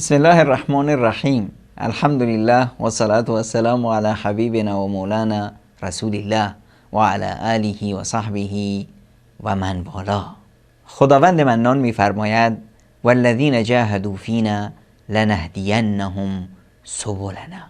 بسم الله الرحمن الرحیم. الحمد لله و صلاة و سلام علی حبیبنا و مولانا رسول الله و علی آله و صحبه و من والا. خداوند منان می‌فرماید والذین جاهدوا فینا لنهدینهم سبلنا.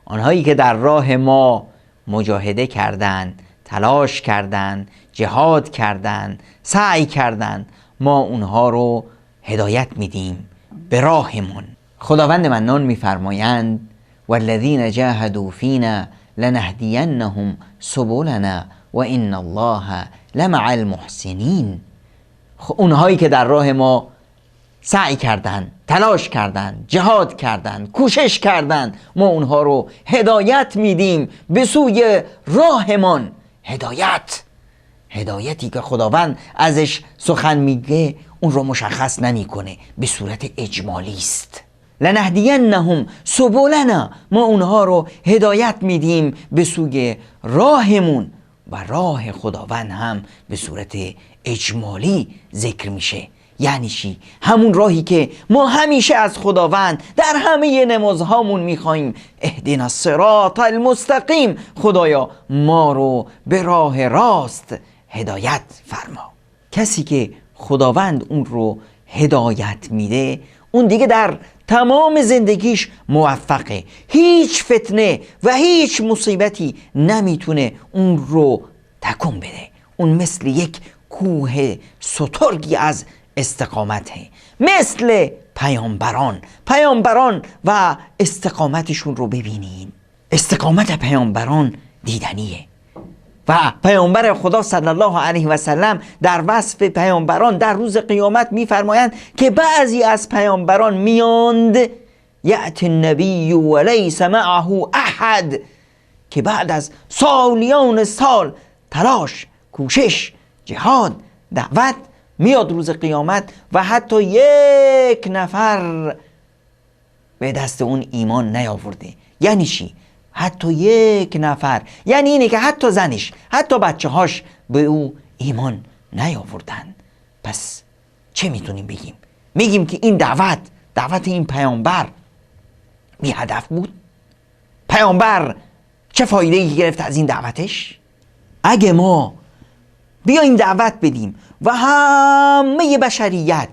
آنهایی که در راه ما مجاهده کردند، تلاش کردند، جهاد کردند، سعی کردند، ما اونها رو هدایت میدیم به راهمون. خداوند منان میفرمایند والذین جاهدوا فینا لنهدینهم سبلنا و ان الله لمع المحسنین. اونهایی که در راه ما سعی کردند، تلاش کردند، جهاد کردند، کوشش کردند، ما اونها رو هدایت میدیم به سوی راهمان. هدایتی که خداوند ازش سخن میگه اون رو مشخص نمیکنه، به صورت اجمالی است. لنهدینهم سبلنا، ما اونها رو هدایت میدیم به سوی راهمون و راه خداوند هم به صورت اجمالی ذکر میشه. یعنی چی؟ همون راهی که ما همیشه از خداوند در همه نمازهامون میخواییم اهدنا الصراط المستقیم، خدایا ما رو به راه راست هدایت فرما. کسی که خداوند اون رو هدایت میده اون دیگه در تمام زندگیش موفقه. هیچ فتنه و هیچ مصیبتی نمیتونه اون رو تکون بده. اون مثل یک کوه سترگی از استقامته، مثل پیامبران و استقامتشون رو ببینین. استقامت پیامبران دیدنیه و پیامبر خدا صلی الله علیه و سلم در وصف پیامبران در روز قیامت میفرمایند که بعضی از پیامبران میاند یأتی النبی و لیس معه احد، که بعد از سالیان سال تلاش، کوشش، جهاد، دعوت میاد روز قیامت و حتی یک نفر به دست اون ایمان نیاورده. یعنی چی؟ حتی یک نفر، یعنی اینه که حتی زنش، حتی بچه هاش به او ایمان نیاوردن. پس چه میتونیم بگیم؟ میگیم که این دعوت این پیامبر بی هدف بود؟ پیامبر چه فایده‌ای گرفت از این دعوتش؟ اگه ما بیایم دعوت بدیم و همه بشریت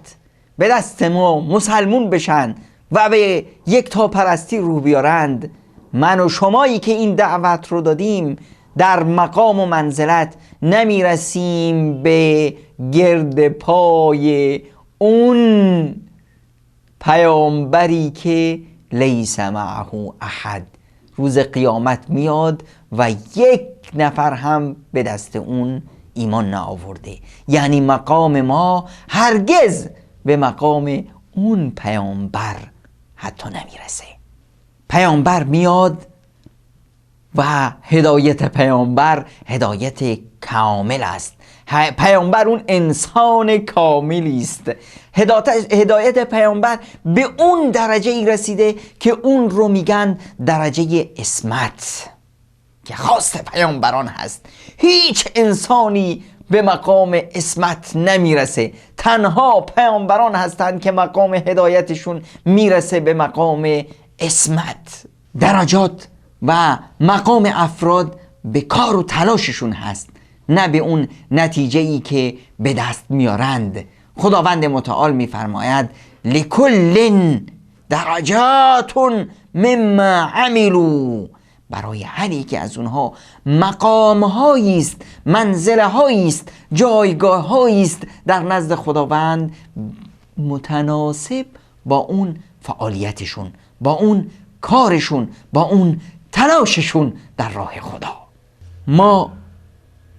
به دست ما مسلمون بشن و به یک تا پرستی رو بیارند، من و شمایی که این دعوت رو دادیم در مقام و منزلت نمیرسیم به گرد پای اون پیامبری که لیس معه احد. روز قیامت میاد و یک نفر هم به دست اون ایمان نآورده. یعنی مقام ما هرگز به مقام اون پیامبر حتی نمیرسه. پیامبر میاد و هدایت پیامبر هدایت کامل است. پیامبر اون انسان کاملی است. هدایت پیامبر به اون درجه ای رسیده که اون رو میگن درجه اسمت، که خاص پیامبران هست. هیچ انسانی به مقام اسمت نمیرسه، تنها پیامبران هستند که مقام هدایتشون میرسه به مقام اسمت. درجات و مقام افراد به کار و تلاششون هست، نه به اون نتیجه‌ای که به دست میارند. خداوند متعال میفرماید لکل درجات مما عملوا، برای هر یکی از اونها مقام هایی است، منزله هایی است، جایگاه هایی است در نزد خداوند متناسب با اون فعالیتشون، با اون کارشون، با اون تلاششون در راه خدا. ما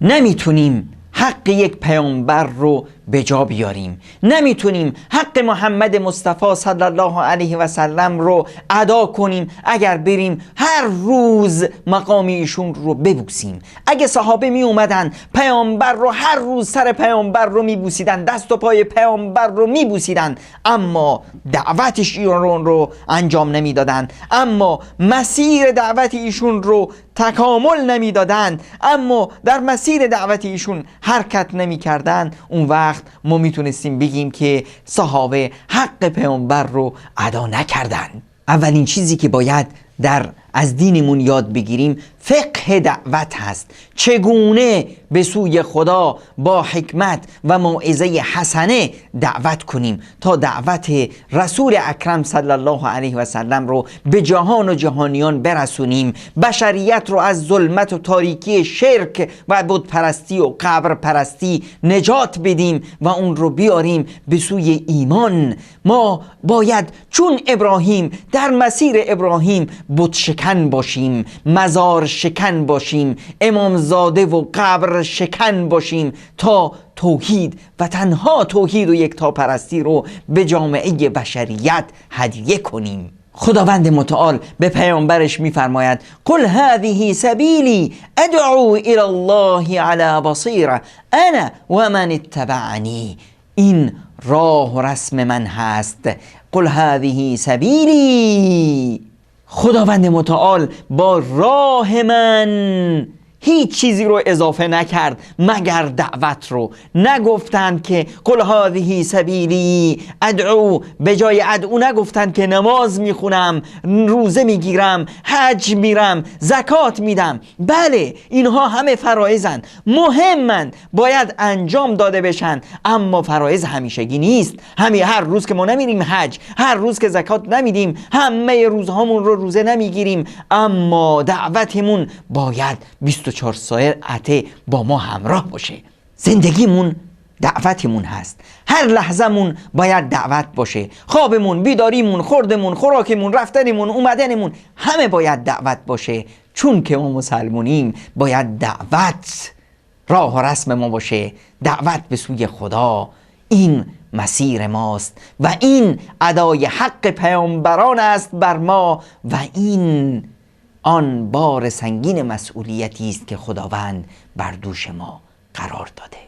نمیتونیم حق یک پیامبر رو به جا بیاریم، نمیتونیم حق محمد مصطفی صلی الله علیه و سلم رو ادا کنیم اگر بریم هر روز مقام ایشون رو ببوسیم. اگه صحابه می اومدن پیامبر رو هر روز سر پیامبر رو میبوسیدن، دست و پای پیامبر رو میبوسیدن، اما دعوتش ایشون رو انجام نمیدادن، اما مسیر دعوت ایشون رو تکامل نمیدادن، اما در مسیر دعوت ایشون حرکت نمی کردن، اون وقت ما میتونستیم بگیم که صحابه حق پیامبر رو ادا نکردن. اولین چیزی که باید از دینمون یاد بگیریم فقه دعوت هست. چگونه به سوی خدا با حکمت و موعظه حسنه دعوت کنیم تا دعوت رسول اکرم صلی الله علیه و سلم رو به جهان و جهانیان برسونیم، بشریت رو از ظلمت و تاریکی شرک و بت پرستی و قبر پرستی نجات بدیم و اون رو بیاریم به سوی ایمان. ما باید چون ابراهیم در مسیر ابراهیم بت شکن باشیم، مزار شکن باشیم، امامزاده و قبر شکن باشیم تا توحید و تنها توحید و یکتاپرستی رو به جامعه بشریت هدیه کنیم. خداوند متعال به پیامبرش میفرماید قل هذه سبیلی ادعو الی الله علی بصیره انا و من اتبعنی. این راه و رسم من هست. قل هذه سبیلی. خداوند متعال با راه من هیچ چیزی رو اضافه نکرد مگر دعوت رو. نگفتند که قل هذه سبیلی ادعو، به جای ادعو نگفتند که نماز میخونم، روزه میگیرم، حج میرم، زکات میدم. بله اینها همه فرایضن، مهمند، باید انجام داده بشن، اما فرایض همیشگی نیست. هر روز که ما نمیریم حج، هر روز که زکات نمیدیم، همه روزهامون رو روزه نمیگیریم، اما دعوتمون باید 24 ساعته با ما همراه باشه. زندگیمون دعوتمون هست. هر لحظهمون باید دعوت باشه. خوابمون، بیداریمون، خوردمون، خوراکمون، رفتنمون، اومدنمون، همه باید دعوت باشه. چون که ما مسلمونیم باید دعوت راه و رسم ما باشه، دعوت به سوی خدا. این مسیر ماست و این ادای حق پیامبران است بر ما و این آن بار سنگین مسئولیتی است که خداوند بر دوش ما قرار داده.